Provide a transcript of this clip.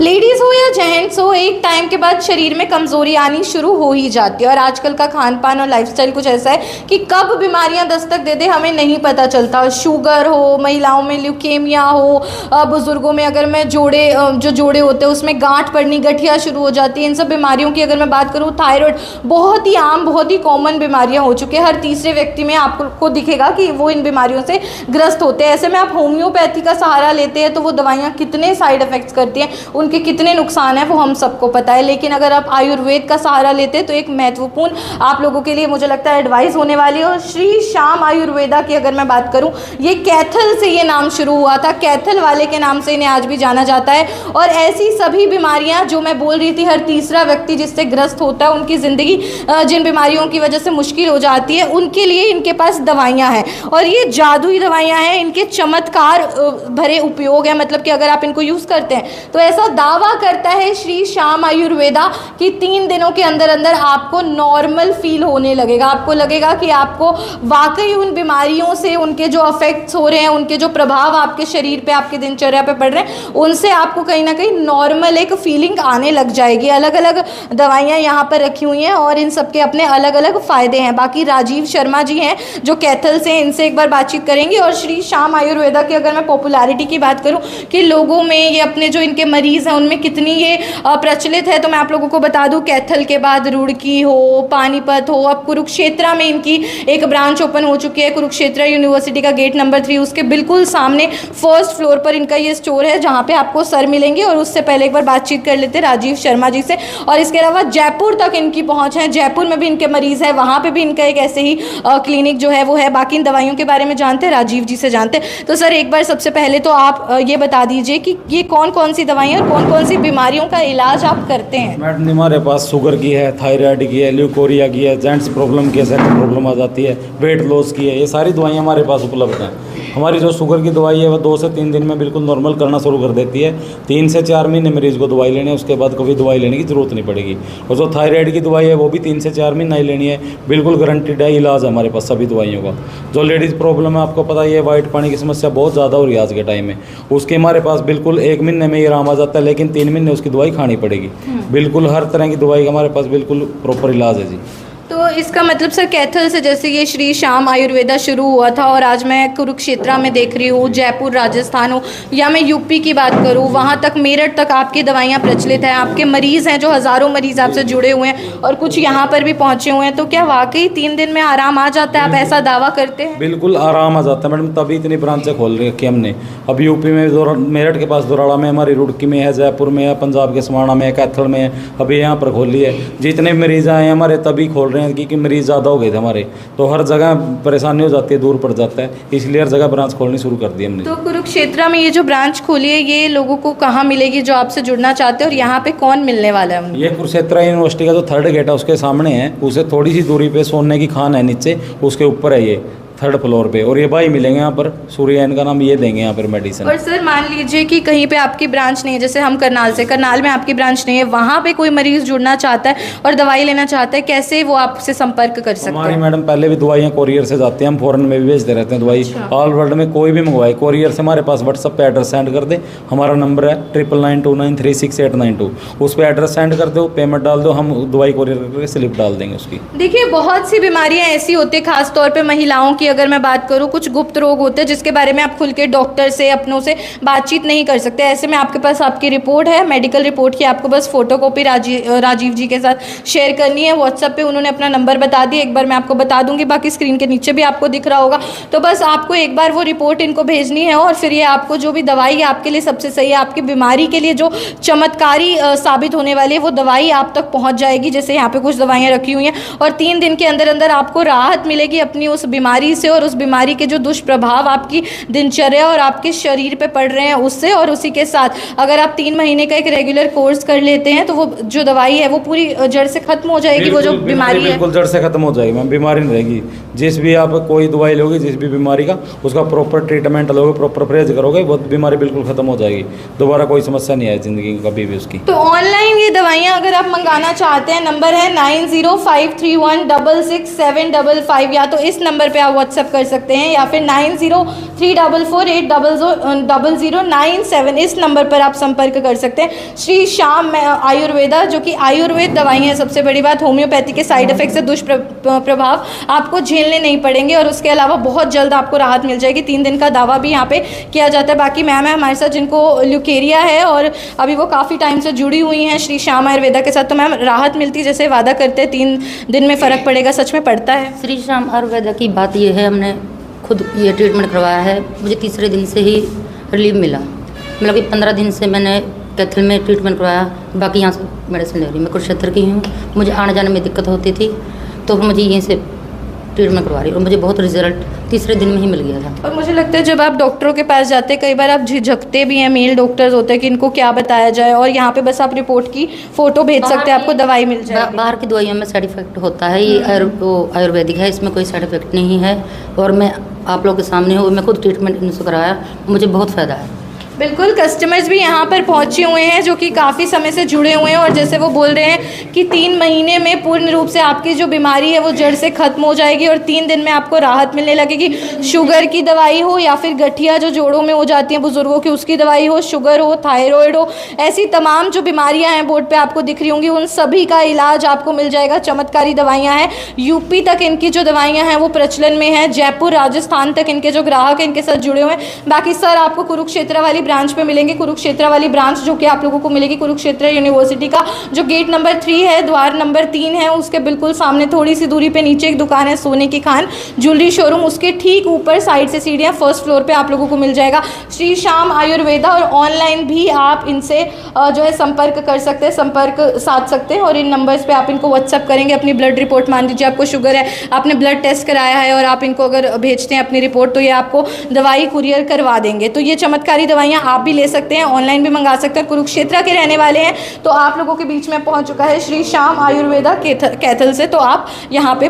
Ladies हो या gents हो, एक टाइम के बाद शरीर में कमज़ोरी आनी शुरू हो ही जाती है। और आजकल का खान पान और लाइफस्टाइल कुछ ऐसा है कि कब बीमारियां दस्तक दे दे हमें नहीं पता चलता। शुगर हो, महिलाओं में ल्यूकेमिया हो, बुज़ुर्गों में अगर मैं जोड़े होते हैं उसमें गांठ पड़नी, गठिया शुरू हो जाती है। इन सब बीमारियों की अगर मैं बात करूँ, थायराइड बहुत ही आम, बहुत ही कॉमन बीमारियाँ हो चुकी है। हर तीसरे व्यक्ति में आपको दिखेगा कि वो इन बीमारियों से ग्रस्त होते हैं। ऐसे में आप होम्योपैथी का सहारा लेते हैं तो वो दवाइयाँ कितने साइड इफ़ेक्ट्स करती हैं, उनके कितने नुकसान हैं वो हम सबको पता है। लेकिन अगर आप आयुर्वेद का सहारा लेते हैं तो एक महत्वपूर्ण आप लोगों के लिए मुझे लगता है एडवाइस होने वाली है। और श्री श्याम आयुर्वेदा की अगर मैं बात करूं, ये कैथल से ये नाम शुरू हुआ था, कैथल वाले के नाम से इन्हें आज भी जाना जाता है। और ऐसी सभी बीमारियां जो मैं बोल रही थी, हर तीसरा व्यक्ति जिससे ग्रस्त होता है, उनकी ज़िंदगी जिन बीमारियों की वजह से मुश्किल हो जाती है, उनके लिए इनके पास दवाइयाँ हैं। और ये जादुई दवाइयाँ हैं, इनके चमत्कार भरे उपयोग है। मतलब कि अगर आप इनको यूज़ करते हैं तो ऐसा दावा करता है श्री श्याम आयुर्वेदा कि 3 दिनों के अंदर अंदर आपको नॉर्मल फील होने लगेगा। आपको लगेगा कि आपको वाकई उन बीमारियों से, उनके जो अफेक्ट्स हो रहे हैं, उनके जो प्रभाव आपके शरीर पे, आपके दिनचर्या पे पड़ रहे हैं, उनसे आपको कहीं ना कहीं नॉर्मल एक फीलिंग आने लग जाएगी। अलग अलग दवाइयाँ यहाँ पर रखी हुई हैं और इन सबके अपने अलग अलग फ़ायदे हैं। बाकी राजीव शर्मा जी हैं जो कैथल से, इनसे एक बार बातचीत करेंगे। और श्री श्याम आयुर्वेदा की अगर मैं पॉपुलैरिटी की बात करूँ कि लोगों में ये अपने जो इनके मरीज़ हैं उनमें कितनी ये प्रचलित है, तो मैं आप लोगों को बता दूं, कैथल के बाद रुड़की हो, पानीपत हो, अब कुरुक्षेत्र में इनकी एक ब्रांच ओपन हो चुकी है। कुरुक्षेत्र यूनिवर्सिटी का गेट नंबर 3, उसके बिल्कुल सामने फर्स्ट फ्लोर पर इनका ये स्टोर है जहाँ पे आपको सर मिलेंगे। और उससे पहले एक बार बातचीत कर लेते हैं राजीव शर्मा जी से। और इसके अलावा जयपुर तक इनकी पहुँच है, जयपुर में भी इनके मरीज़ है, वहाँ पर भी इनका एक ऐसे ही क्लिनिक जो है वो है। बाकी इन दवाइयों के बारे में जानते हैं, राजीव जी से जानते हैं। तो सर एक बार सबसे पहले तो आप ये बता दीजिए कि ये कौन कौन सी दवाइयाँ और कौन कौन सी बीमारियों का इलाज आप करते हैं। मैडम हमारे पास शुगर की है, थायराइड की है, ल्यूकोरिया की है, जेंट्स प्रॉब्लम की है, सेक्स प्रॉब्लम आ जाती है, वेट लॉस की है, ये सारी दवाइयाँ हमारे पास उपलब्ध हैं। हमारी जो शुगर की दवाई है वो 2 से 3 दिन में बिल्कुल नॉर्मल करना शुरू कर देती है। 3 से 4 महीने मरीज को दवाई लेनी है, उसके बाद कभी दवाई लेने की ज़रूरत नहीं पड़ेगी। और जो थायराइड की दवाई है वो भी 3 से 4 महीना ही लेनी है, बिल्कुल गारंटीड है, इलाज है हमारे पास सभी दवाइयों का। जो लेडीज़ प्रॉब्लम है, आपको पता ही है, वाइट पानी की समस्या बहुत ज़्यादा हो रही है आज के टाइम में, उसके हमारे पास बिल्कुल 1 महीने में ही आराम आ जाता है, लेकिन 3 महीने उसकी दवाई खानी पड़ेगी। बिल्कुल हर तरह की दवाई हमारे पास बिल्कुल प्रॉपर इलाज है जी। तो इसका मतलब सर कैथल से जैसे ये श्री श्याम आयुर्वेदा शुरू हुआ था और आज मैं कुरुक्षेत्र में देख रही हूँ, जयपुर राजस्थान हो या मैं यूपी की बात करूँ, वहाँ तक मेरठ तक आपकी दवाइयाँ प्रचलित हैं। आपके मरीज़ हैं जो हज़ारों मरीज़ आपसे जुड़े हुए हैं और कुछ यहाँ पर भी पहुँचे हुए हैं। तो क्या वाकई 3 दिन में आराम आ जाता है, आप ऐसा दावा करते हैं? बिल्कुल आराम आ जाता है मैडम, तभी इतनी ब्रांचें खोल रखी हमने। अब यूपी में मेरठ के पास दोराड़ा में हमारी, रुड़की में है, जयपुर में है, पंजाब के समाणा में है, कैथल में है, अभी यहाँ पर खोली है। जितने मरीज़ आए हैं हमारे तभी खोल रहे हैं क्योंकि मरीज़ ज़्यादा हो गए थे हमारे, तो हर जगह परेशानी हो जाती है, दूर पड़ जाता है, इसलिए हर जगह ब्रांच खोलनी शुरू कर दी हमने। तो कुरुक्षेत्र में ये जो ब्रांच खोली है ये लोगों को कहाँ मिलेगी जो आपसे जुड़ना चाहते हैं, और यहाँ पे कौन मिलने वाला है उनको? ये कुरुक्षेत्र यूनिवर्सिटी का जो 3rd गेट है उसके सामने है, उसे थोड़ी सी दूरी पे सोने की खान है नीचे, उसके ऊपर है ये 3rd फ्लोर पे। और ये भाई मिलेंगे यहाँ पर, सूर्य इनका नाम, ये देंगे यहाँ पर मेडिसिन। और सर मान लीजिए कि कहीं पे आपकी ब्रांच नहीं है, जैसे हम करनाल में आपकी ब्रांच नहीं है, वहाँ पे कोई मरीज जुड़ना चाहता है और दवाई लेना चाहता है, कैसे वो आपसे संपर्क कर सकते हैं? हमारी मैडम पहले भी दवाइयाँ कोरियर से जाती हैं, हम फॉरेन में भी भेजते रहते हैं दवाई। ऑल वर्ल्ड में कोई भी मंगवाए कोरियर से, हमारे पास व्हाट्सअप पे एड्रेस सेंड कर दे। हमारा नंबर है 9992936892, उस पर एड्रेस सेंड कर दो, पेमेंट डाल दो, हम दवाई कोरियर करके स्लिप डाल देंगे उसकी। देखिए बहुत सी बीमारियां ऐसी होती है, खासतौर पे महिलाओं की अगर मैं बात करूं, कुछ गुप्त रोग होते हैं जिसके बारे में आप खुल के डॉक्टर से, अपनों से बातचीत नहीं कर सकते। ऐसे में आपके पास आपकी रिपोर्ट है, मेडिकल रिपोर्ट की, आपको बस फोटोकॉपी राजीव जी के साथ शेयर करनी है। व्हाट्सएप पे उन्होंने अपना नंबर बता दिया, एक बार मैं आपको बता दूंगी, बाकी स्क्रीन के नीचे भी आपको दिख रहा होगा। तो बस आपको एक बार वो रिपोर्ट इनको भेजनी है और फिर ये आपको जो भी दवाई आपके लिए सबसे सही है, आपकी बीमारी के लिए जो चमत्कारी साबित होने वाली है, वो दवाई आप तक पहुँच जाएगी। जैसे यहाँ पे कुछ दवाइयाँ रखी हुई हैं और 3 दिन के अंदर अंदर आपको राहत मिलेगी अपनी उस बीमारी से, और उस बीमारी के जो दुष्प्रभाव आपकी दिनचर्या और आपके शरीर पे पड़ रहे हैं उससे। और उसी के साथ अगर आप 3 महीने का एक रेगुलर कोर्स कर लेते हैं तो वो जो दवाई है वो पूरी जड़ से खत्म हो जाएगी, वो जो बीमारी है बिल्कुल जड़ से खत्म हो जाएगी मैम, बीमारी नहीं रहेगी। जिस भी आप कोई दवाई लोगे, जिस भी बीमारी का, उसका प्रॉपर ट्रीटमेंट लोगे, प्रॉपर परहेज करोगे, वो बीमारी बिल्कुल खत्म हो जाएगी, दोबारा कोई समस्या नहीं आए जिंदगी की कभी भी उसकी। तो ऑनलाइन ये दवाइयाँ अगर आप मंगाना चाहते हैं, नंबर है 9053166755, या तो इस नंबर पे आप व्हाट्सएप कर सकते हैं, या फिर 9034480097 इस नंबर पर आप संपर्क कर सकते हैं। श्री श्याम आयुर्वेदा, जो कि आयुर्वेद दवाई है, सबसे बड़ी बात होम्योपैथी के साइड इफेक्ट से दुष्प्रभाव आपको झेलने नहीं पड़ेंगे और उसके अलावा बहुत जल्द आपको राहत मिल जाएगी। 3 दिन का दावा भी यहाँ पे किया जाता है। बाकी मैम है हमारे साथ जिनको ल्यूकेरिया है और अभी वो काफ़ी टाइम से जुड़ी हुई हैं श्री श्याम आयुर्वेदा के साथ, तो मैम राहत मिलती जैसे वादा करते हैं 3 दिन में फ़र्क पड़ेगा, सच में पड़ता है? श्री श्याम आयुर्वेदा की बात ये है, हमने खुद ये ट्रीटमेंट करवाया है, मुझे तीसरे दिन से ही रिलीफ मिला। मतलब कि 15 दिन से मैंने कैथल में ट्रीटमेंट करवाया, बाकी यहाँ से मेडिसिन ले रही। मैं कुरुक्षेत्र की हूँ, मुझे आने जाने में दिक्कत होती थी, तो मुझे यहीं से ट्रीटमेंट करवा रही और मुझे बहुत रिजल्ट तीसरे दिन में ही मिल गया था। और मुझे लगता है जब आप डॉक्टरों के पास जाते हैं, कई बार आप झिझकते भी हैं, मेल डॉक्टर्स होते हैं कि इनको क्या बताया जाए, और यहाँ पे बस आप रिपोर्ट की फ़ोटो भेज सकते हैं, आपको दवाई मिल जाएगी। बाहर की दवाइयों में साइड इफेक्ट होता है, ये आयुर्वेदिक है, इसमें कोई साइड इफेक्ट नहीं है। और मैं आप लोगों के सामने हूँ, मैं खुद ट्रीटमेंट इनसे कराया, मुझे बहुत फ़ायदा है। बिल्कुल, कस्टमर्स भी यहाँ पर पहुँचे हुए हैं जो कि काफ़ी समय से जुड़े हुए हैं, और जैसे वो बोल रहे हैं कि 3 महीने में पूर्ण रूप से आपकी जो बीमारी है वो जड़ से ख़त्म हो जाएगी और 3 दिन में आपको राहत मिलने लगेगी। शुगर की दवाई हो या फिर गठिया जो जोड़ों में हो जाती हैं बुज़ुर्गों की, उसकी दवाई हो, शुगर हो, थायराइड हो, ऐसी तमाम जो बीमारियाँ हैं बोर्ड पर आपको दिख रही होंगी, उन सभी का इलाज आपको मिल जाएगा। चमत्कारी दवाइयाँ हैं, यूपी तक इनकी जो दवाइयाँ हैं वो प्रचलन में है, जयपुर राजस्थान तक इनके जो ग्राहक हैं इनके साथ जुड़े हुए हैं। बाकी सर आपको कुरुक्षेत्र वाली ब्रांच पे मिलेंगे, कुरुक्षेत्र वाली ब्रांच जो कि आप लोगों को मिलेगी कुरुक्षेत्र यूनिवर्सिटी का जो गेट नंबर 3 है, द्वार नंबर 3 है, उसके बिल्कुल सामने थोड़ी सी दूरी पे नीचे एक दुकान है सोने की खान ज्वेलरी शोरूम, उसके ठीक ऊपर साइड से सीढ़ियाँ, फर्स्ट फ्लोर पे आप लोगों को मिल जाएगा श्री श्याम आयुर्वेदा। और ऑनलाइन भी आप इनसे जो है संपर्क कर सकते हैं, संपर्क साध सकते हैं, और इन नंबर्स पे आप इनको व्हाट्सअप करेंगे अपनी ब्लड रिपोर्ट। मान लीजिए आपको शुगर है, आपने ब्लड टेस्ट कराया है और आप इनको अगर भेजते हैं अपनी रिपोर्ट, तो ये आपको दवाई कुरियर करवा देंगे। तो ये चमत्कारी दवाइयाँ आप भी ले सकते हैं, ऑनलाइन भी मंगा सकते हैं। कुरुक्षेत्र के रहने वाले हैं तो आप लोगों के बीच में पहुंच चुका है श्री श्याम आयुर्वेदा कैथल से, तो आप यहाँ पे